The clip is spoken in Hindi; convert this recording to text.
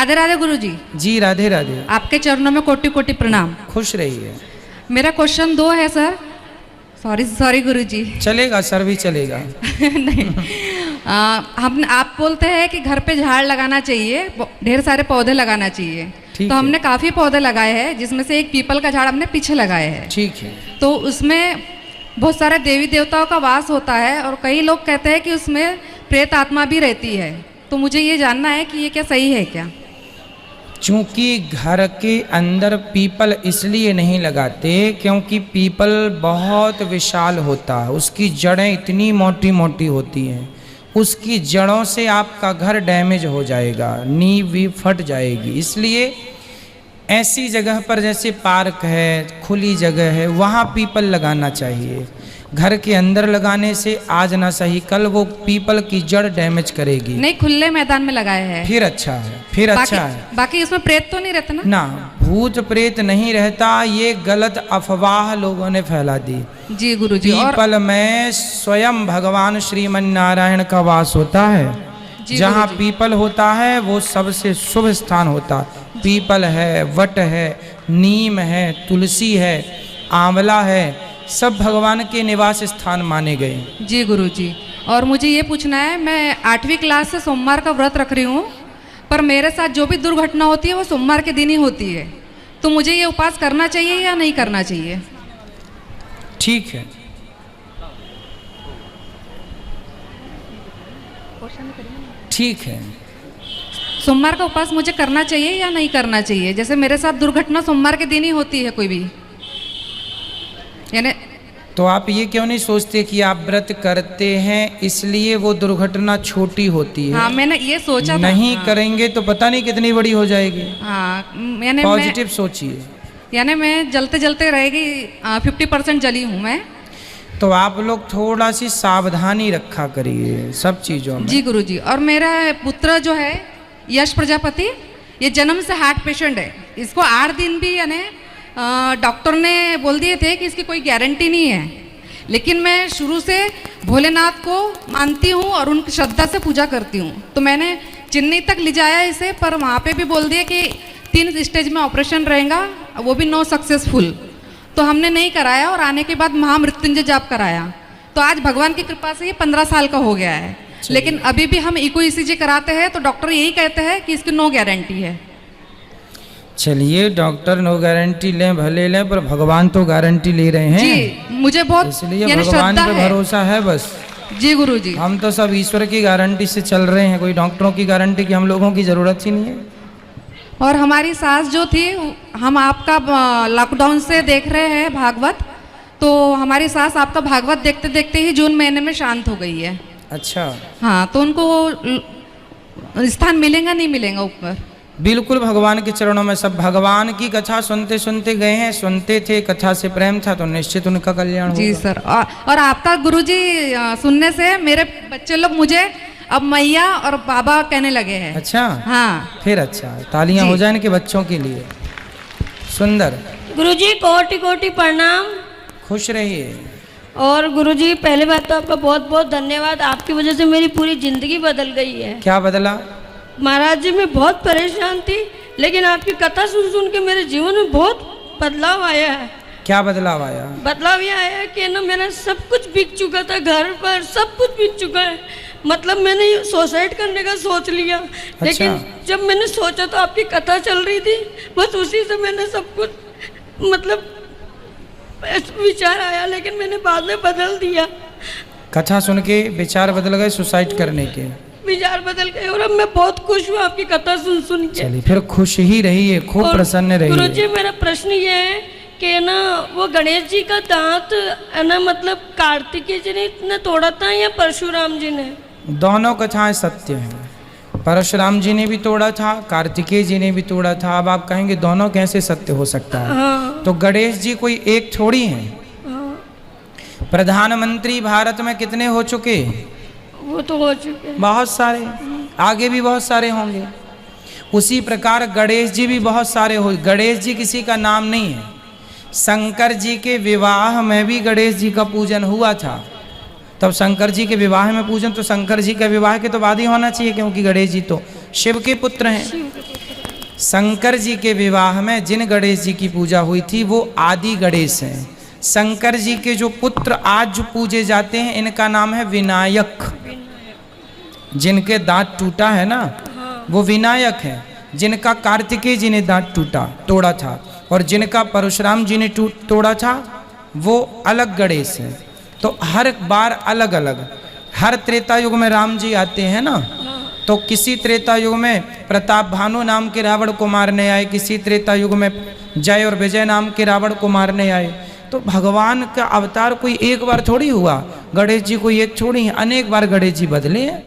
राधे राधे गुरुजी। जी राधे राधे। आपके चरणों में कोटि कोटि प्रणाम। खुश रहिए। मेरा क्वेश्चन 2 है सर। सॉरी गुरुजी। चलेगा सर, भी चलेगा। नहीं, आप बोलते हैं कि घर पे झाड़ लगाना चाहिए, ढेर सारे पौधे लगाना चाहिए। तो हमने काफ़ी पौधे लगाए हैं, जिसमें से एक पीपल का झाड़ हमने पीछे लगाए है। ठीक है। तो उसमें बहुत सारे देवी देवताओं का वास होता है और कई लोग कहते हैं कि उसमें प्रेत आत्मा भी रहती है। तो मुझे ये जानना है कि ये क्या सही है क्या? चूंकि घर के अंदर पीपल इसलिए नहीं लगाते क्योंकि पीपल बहुत विशाल होता है, उसकी जड़ें इतनी मोटी मोटी होती हैं, उसकी जड़ों से आपका घर डैमेज हो जाएगा, नींव भी फट जाएगी। इसलिए ऐसी जगह पर जैसे पार्क है, खुली जगह है, वहाँ पीपल लगाना चाहिए। घर के अंदर लगाने से आज ना सही कल वो पीपल की जड़ डैमेज करेगी। नहीं, खुले मैदान में लगाए हैं। फिर अच्छा है, फिर अच्छा है। बाकी इसमें प्रेत तो नहीं रहता ना? ना, भूत प्रेत नहीं रहता, ये गलत अफवाह लोगों ने फैला दी। जी गुरुजी। पीपल में स्वयं भगवान श्रीमन नारायण का वास होता है। जहाँ पीपल होता है वो सबसे शुभ स्थान होता। पीपल है, वट है, नीम है, तुलसी है, आंवला है, सब भगवान के निवास स्थान माने गए। जी गुरुजी। और मुझे ये पूछना है, मैं 8वीं क्लास से सोमवार का व्रत रख रही हूँ, पर मेरे साथ जो भी दुर्घटना होती है वो सोमवार के दिन ही होती है। तो मुझे ये उपवास करना चाहिए या नहीं करना चाहिए? ठीक है। ठीक है। सोमवार का उपवास मुझे करना चाहिए या नहीं करना चाहिए? जैसे मेरे साथ दुर्घटना सोमवार के दिन ही होती है कोई भी, यानी। तो आप ये क्यों नहीं सोचते कि आप व्रत करते हैं इसलिए वो दुर्घटना छोटी होती है? हाँ, मैंने ये सोचा नहीं था। करेंगे तो पता नहीं कितनी बड़ी हो जाएगी। हाँ, यानी पॉजिटिव सोचिए। यानी मैं जलते जलते रहेगी 50% जली हूँ मैं। तो आप लोग थोड़ा सी सावधानी रखा करिए सब चीज़ों में। जी गुरुजी। और मेरा पुत्र जो है यश प्रजापति, ये जन्म से हार्ट पेशेंट है। इसको 8 दिन भी यानी डॉक्टर ने बोल दिए थे कि इसकी कोई गारंटी नहीं है, लेकिन मैं शुरू से भोलेनाथ को मानती हूँ और उनकी श्रद्धा से पूजा करती हूँ। तो मैंने चेन्नई तक ले जाया इसे, पर वहाँ पे भी बोल दिया कि 3 स्टेज में ऑपरेशन रहेगा, वो भी नो सक्सेसफुल। तो हमने नहीं कराया और आने के बाद महामृत्युंजय जाप कराया। तो आज भगवान की कृपा से ये 15 साल का हो गया है। लेकिन अभी भी हम इको ईसीजी कराते हैं तो डॉक्टर यही कहते हैं कि इसकी नो गारंटी है। चलिए, डॉक्टर नो गारंटी लें भले लें, पर भगवान तो गारंटी ले रहे हैं। जी, मुझे बहुत इसलिए भगवान पे भरोसा है बस। जी गुरुजी। हम तो सब ईश्वर की गारंटी से चल रहे हैं, कोई डॉक्टरों की गारंटी की हम लोगों की जरूरत ही नहीं है। और हमारी सास जो थी, हम आपका लॉकडाउन से देख रहे हैं भागवत, तो हमारी सास आपका भागवत देखते देखते ही जून महीने में शांत हो गई है। अच्छा। हाँ, तो उनको स्थान मिलेगा नहीं मिलेगा ऊपर? बिल्कुल, भगवान के चरणों में सब। भगवान की कथा सुनते सुनते गए हैं, सुनते थे, कथा से प्रेम था तो निश्चित उनका कल्याण होगा। जी सर। और आपका गुरुजी सुनने से मेरे बच्चे लोग मुझे अब मैया और बाबा कहने लगे हैं। अच्छा। हाँ, फिर अच्छा, तालियां हो जाए इनके बच्चों के लिए। सुंदर। गुरुजी कोटि कोटि प्रणाम। खुश रहिए। और गुरुजी, पहली बात तो आपका बहुत बहुत धन्यवाद। आपकी वजह से मेरी पूरी जिंदगी बदल गई है। क्या बदला? महाराज जी, मैं बहुत परेशान थी, लेकिन आपकी कथा सुन सुन के मेरे जीवन में बहुत बदलाव आया है। क्या बदलाव आया? बदलाव यह आया कि ना मेरा सब कुछ बिक चुका था, घर पर सब कुछ बिक चुका है। मतलब मैंने सुसाइड करने का सोच लिया। अच्छा। लेकिन जब मैंने सोचा तो आपकी कथा चल रही थी, बस उसी से मैंने सब कुछ मतलब विचार आया, लेकिन मैंने बाद में बदल दिया। कथा सुन के विचार बदल गए सुसाइड करने के? विचार बदल गए और अब मैं बहुत खुश हूँ आपकी कथा सुन सुन के। चलिए, फिर खुश ही रहिए, खूब प्रसन्न रहिए। गुरुजी, मेरा प्रश्न ये है कि ना वो गणेश जी का दांत है ना, मतलब कार्तिकेय जी ने तोड़ा था या परशुराम जी ने? दोनों कथाएं सत्य हैं। परशुराम जी ने भी तोड़ा था, कार्तिकेय जी ने भी तोड़ा था। अब आप कहेंगे दोनों कैसे सत्य हो सकता है? हाँ। तो गणेश जी कोई एक थोड़ी हैं। हाँ। प्रधानमंत्री भारत में कितने हो चुके? वो तो हो चुके हैं। बहुत सारे, आगे भी बहुत सारे होंगे। उसी प्रकार गणेश जी भी बहुत सारे हो। गणेश जी किसी का नाम नहीं है। शंकर जी के विवाह में भी गणेश जी का पूजन हुआ था। तब शंकर जी के विवाह में पूजन, तो शंकर जी के विवाह के तो बाद ही होना चाहिए, क्योंकि गणेश जी तो शिव के पुत्र हैं। शंकर जी के विवाह में जिन गणेश जी की पूजा हुई थी वो आदि गणेश हैं। शंकर जी के जो पुत्र आज जो पूजे जाते हैं इनका नाम है विनायक। जिनके दांत टूटा है ना वो विनायक है। जिनका कार्तिकेय जी ने दांत तोड़ा था और जिनका परशुराम जी ने तोड़ा था वो अलग गणेश है। तो हर बार अलग अलग, हर त्रेता युग में राम जी आते हैं ना, तो किसी त्रेता युग में प्रताप भानु नाम के रावण को मारने आए, किसी त्रेता युग में जय और विजय नाम के रावण को मारने आए। तो भगवान का अवतार कोई एक बार थोड़ी हुआ, गणेश जी कोई एक छोड़ी, अनेक बार गणेश जी बदले हैं।